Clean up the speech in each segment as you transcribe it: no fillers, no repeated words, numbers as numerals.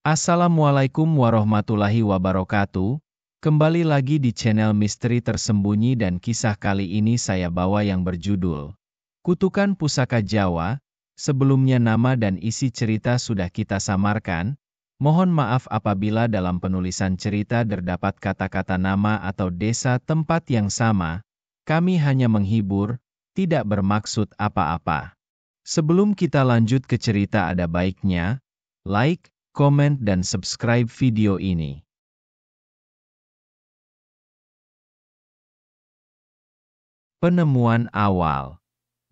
Assalamualaikum warahmatullahi wabarakatuh. Kembali lagi di channel Misteri Tersembunyi dan kisah kali ini saya bawa yang berjudul Kutukan Pusaka Jawa. Sebelumnya nama dan isi cerita sudah kita samarkan. Mohon maaf apabila dalam penulisan cerita terdapat kata-kata nama atau desa tempat yang sama. Kami hanya menghibur, tidak bermaksud apa-apa. Sebelum kita lanjut ke cerita ada baiknya, like, komen dan subscribe video ini. Penemuan awal.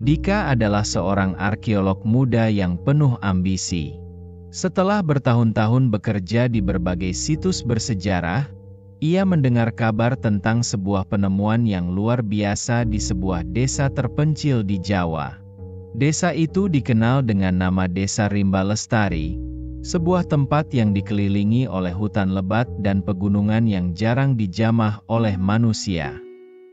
Dika adalah seorang arkeolog muda yang penuh ambisi. Setelah bertahun-tahun bekerja di berbagai situs bersejarah, ia mendengar kabar tentang sebuah penemuan yang luar biasa di sebuah desa terpencil di Jawa. Desa itu dikenal dengan nama Desa Rimba Lestari, sebuah tempat yang dikelilingi oleh hutan lebat dan pegunungan yang jarang dijamah oleh manusia.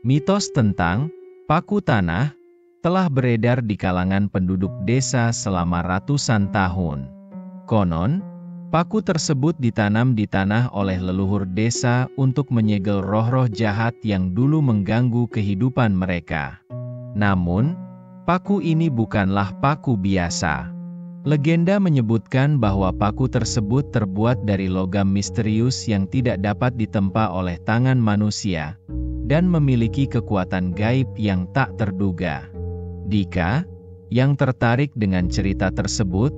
Mitos tentang paku tanah telah beredar di kalangan penduduk desa selama ratusan tahun. Konon, paku tersebut ditanam di tanah oleh leluhur desa untuk menyegel roh-roh jahat yang dulu mengganggu kehidupan mereka. Namun, paku ini bukanlah paku biasa. Legenda menyebutkan bahwa paku tersebut terbuat dari logam misterius yang tidak dapat ditempa oleh tangan manusia, dan memiliki kekuatan gaib yang tak terduga. Dika, yang tertarik dengan cerita tersebut,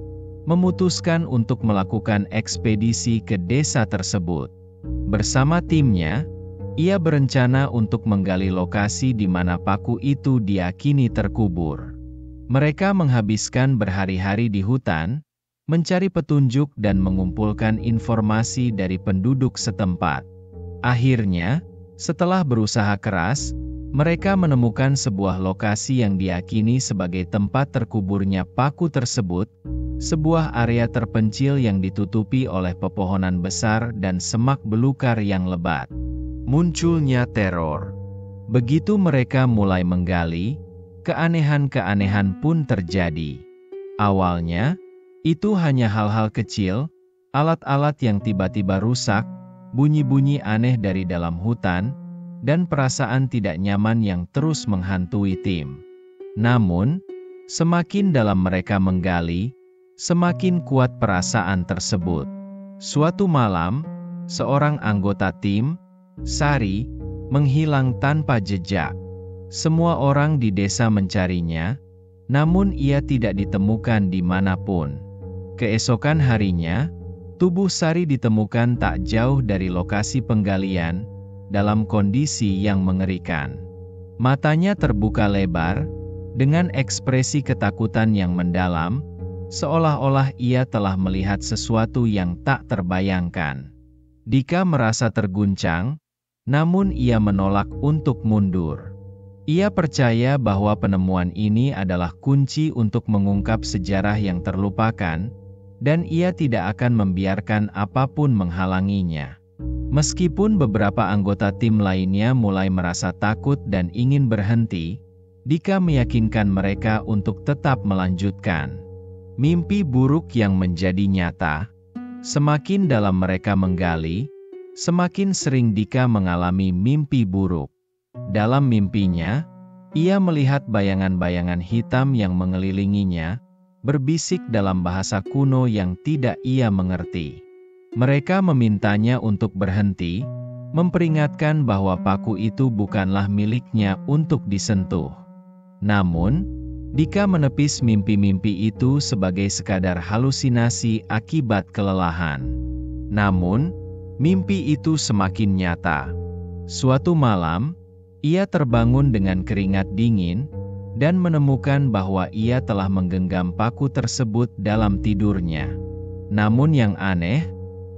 memutuskan untuk melakukan ekspedisi ke desa tersebut. Bersama timnya, ia berencana untuk menggali lokasi di mana paku itu diyakini terkubur. Mereka menghabiskan berhari-hari di hutan, mencari petunjuk dan mengumpulkan informasi dari penduduk setempat. Akhirnya, setelah berusaha keras, mereka menemukan sebuah lokasi yang diyakini sebagai tempat terkuburnya paku tersebut, sebuah area terpencil yang ditutupi oleh pepohonan besar dan semak belukar yang lebat. Munculnya teror. Begitu mereka mulai menggali, keanehan-keanehan pun terjadi. Awalnya, itu hanya hal-hal kecil, alat-alat yang tiba-tiba rusak, bunyi-bunyi aneh dari dalam hutan, dan perasaan tidak nyaman yang terus menghantui tim. Namun, semakin dalam mereka menggali, semakin kuat perasaan tersebut. Suatu malam, seorang anggota tim, Sari, menghilang tanpa jejak. Semua orang di desa mencarinya, namun ia tidak ditemukan dimanapun. Keesokan harinya, tubuh Sari ditemukan tak jauh dari lokasi penggalian, dalam kondisi yang mengerikan. Matanya terbuka lebar, dengan ekspresi ketakutan yang mendalam, seolah-olah ia telah melihat sesuatu yang tak terbayangkan. Dika merasa terguncang, namun ia menolak untuk mundur. Ia percaya bahwa penemuan ini adalah kunci untuk mengungkap sejarah yang terlupakan, dan ia tidak akan membiarkan apapun menghalanginya. Meskipun beberapa anggota tim lainnya mulai merasa takut dan ingin berhenti, Dika meyakinkan mereka untuk tetap melanjutkan. Mimpi buruk yang menjadi nyata. Semakin dalam mereka menggali, semakin sering Dika mengalami mimpi buruk. Dalam mimpinya, ia melihat bayangan-bayangan hitam yang mengelilinginya, berbisik dalam bahasa kuno yang tidak ia mengerti. Mereka memintanya untuk berhenti, memperingatkan bahwa paku itu bukanlah miliknya untuk disentuh. Namun, Dika menepis mimpi-mimpi itu sebagai sekadar halusinasi akibat kelelahan. Namun, mimpi itu semakin nyata. Suatu malam, ia terbangun dengan keringat dingin, dan menemukan bahwa ia telah menggenggam paku tersebut dalam tidurnya. Namun yang aneh,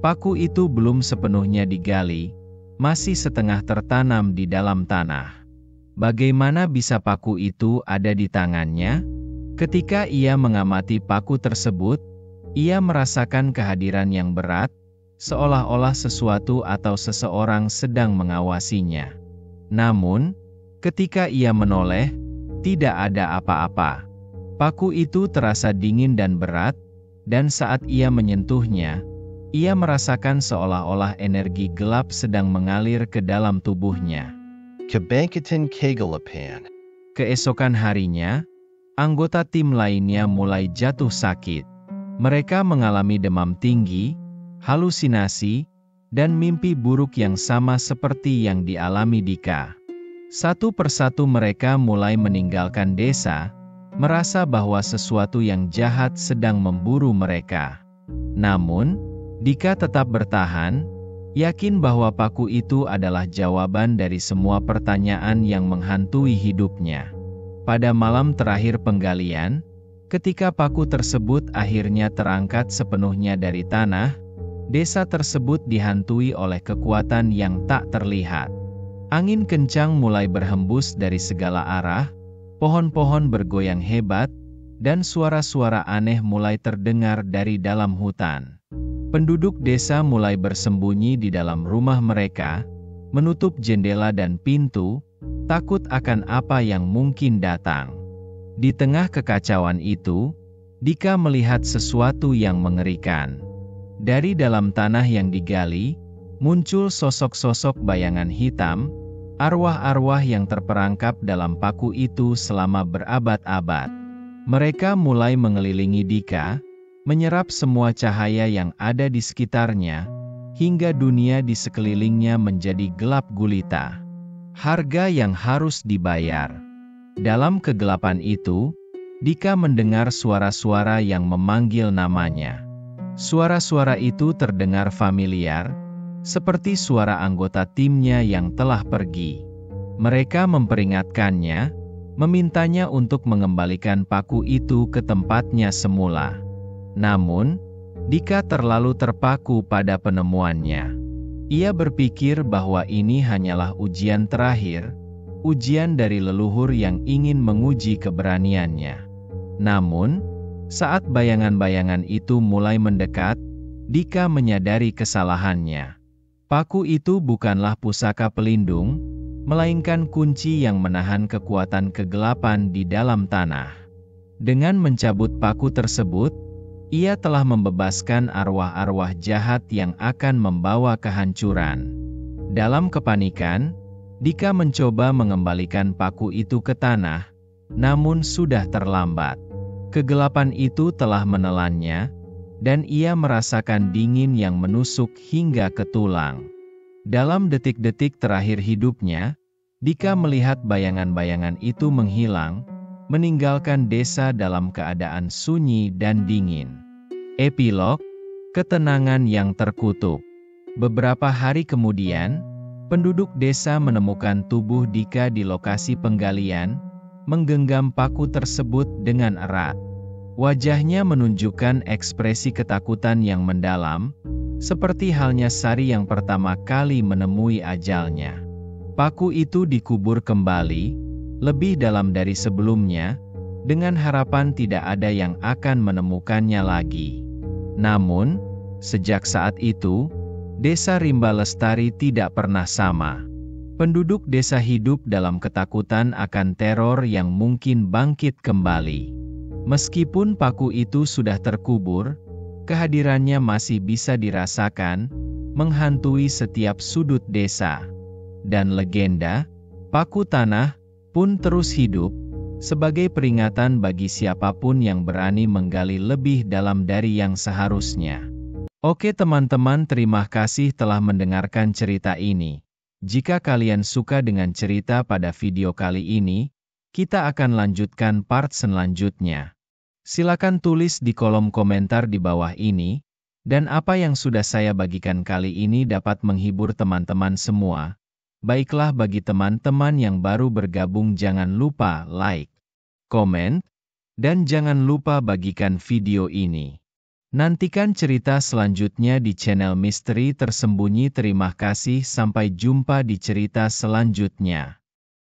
paku itu belum sepenuhnya digali, masih setengah tertanam di dalam tanah. Bagaimana bisa paku itu ada di tangannya? Ketika ia mengamati paku tersebut, ia merasakan kehadiran yang berat, seolah-olah sesuatu atau seseorang sedang mengawasinya. Namun, ketika ia menoleh, tidak ada apa-apa. Paku itu terasa dingin dan berat, dan saat ia menyentuhnya, Ia merasakan seolah-olah energi gelap sedang mengalir ke dalam tubuhnya. Kebangkitan kegelapan. Keesokan harinya, anggota tim lainnya mulai jatuh sakit. Mereka mengalami demam tinggi, halusinasi, dan mimpi buruk yang sama seperti yang dialami Dika. Satu persatu mereka mulai meninggalkan desa, merasa bahwa sesuatu yang jahat sedang memburu mereka. Namun, Dika tetap bertahan, yakin bahwa paku itu adalah jawaban dari semua pertanyaan yang menghantui hidupnya. Pada malam terakhir penggalian, ketika paku tersebut akhirnya terangkat sepenuhnya dari tanah, desa tersebut dihantui oleh kekuatan yang tak terlihat. Angin kencang mulai berhembus dari segala arah, pohon-pohon bergoyang hebat, dan suara-suara aneh mulai terdengar dari dalam hutan. Penduduk desa mulai bersembunyi di dalam rumah mereka, menutup jendela dan pintu, takut akan apa yang mungkin datang. Di tengah kekacauan itu, Dika melihat sesuatu yang mengerikan. Dari dalam tanah yang digali, muncul sosok-sosok bayangan hitam, arwah-arwah yang terperangkap dalam paku itu selama berabad-abad. Mereka mulai mengelilingi Dika, menyerap semua cahaya yang ada di sekitarnya, hingga dunia di sekelilingnya menjadi gelap gulita. Harga yang harus dibayar. Dalam kegelapan itu, Dika mendengar suara-suara yang memanggil namanya. Suara-suara itu terdengar familiar, seperti suara anggota timnya yang telah pergi. Mereka memperingatkannya, memintanya untuk mengembalikan paku itu ke tempatnya semula. Namun, Dika terlalu terpaku pada penemuannya. Ia berpikir bahwa ini hanyalah ujian terakhir, ujian dari leluhur yang ingin menguji keberaniannya. Namun, saat bayangan-bayangan itu mulai mendekat, Dika menyadari kesalahannya. Paku itu bukanlah pusaka pelindung, melainkan kunci yang menahan kekuatan kegelapan di dalam tanah. Dengan mencabut paku tersebut, ia telah membebaskan arwah-arwah jahat yang akan membawa kehancuran. Dalam kepanikan, Dika mencoba mengembalikan paku itu ke tanah, namun sudah terlambat. Kegelapan itu telah menelannya, dan ia merasakan dingin yang menusuk hingga ke tulang. Dalam detik-detik terakhir hidupnya, Dika melihat bayangan-bayangan itu menghilang, meninggalkan desa dalam keadaan sunyi dan dingin. Epilog, ketenangan yang terkutuk. Beberapa hari kemudian, penduduk desa menemukan tubuh Dika di lokasi penggalian, menggenggam paku tersebut dengan erat. Wajahnya menunjukkan ekspresi ketakutan yang mendalam, seperti halnya Sari yang pertama kali menemui ajalnya. Paku itu dikubur kembali, lebih dalam dari sebelumnya, dengan harapan tidak ada yang akan menemukannya lagi. Namun, sejak saat itu, desa Rimba Lestari tidak pernah sama. Penduduk desa hidup dalam ketakutan akan teror yang mungkin bangkit kembali. Meskipun paku itu sudah terkubur, kehadirannya masih bisa dirasakan, menghantui setiap sudut desa. Dan legenda, paku tanah, pun terus hidup, sebagai peringatan bagi siapapun yang berani menggali lebih dalam dari yang seharusnya. Oke teman-teman, terima kasih telah mendengarkan cerita ini. Jika kalian suka dengan cerita pada video kali ini, kita akan lanjutkan part selanjutnya. Silakan tulis di kolom komentar di bawah ini, dan apa yang sudah saya bagikan kali ini dapat menghibur teman-teman semua. Baiklah, bagi teman-teman yang baru bergabung jangan lupa like, komen, dan jangan lupa bagikan video ini. Nantikan cerita selanjutnya di channel Misteri Tersembunyi. Terima kasih, sampai jumpa di cerita selanjutnya.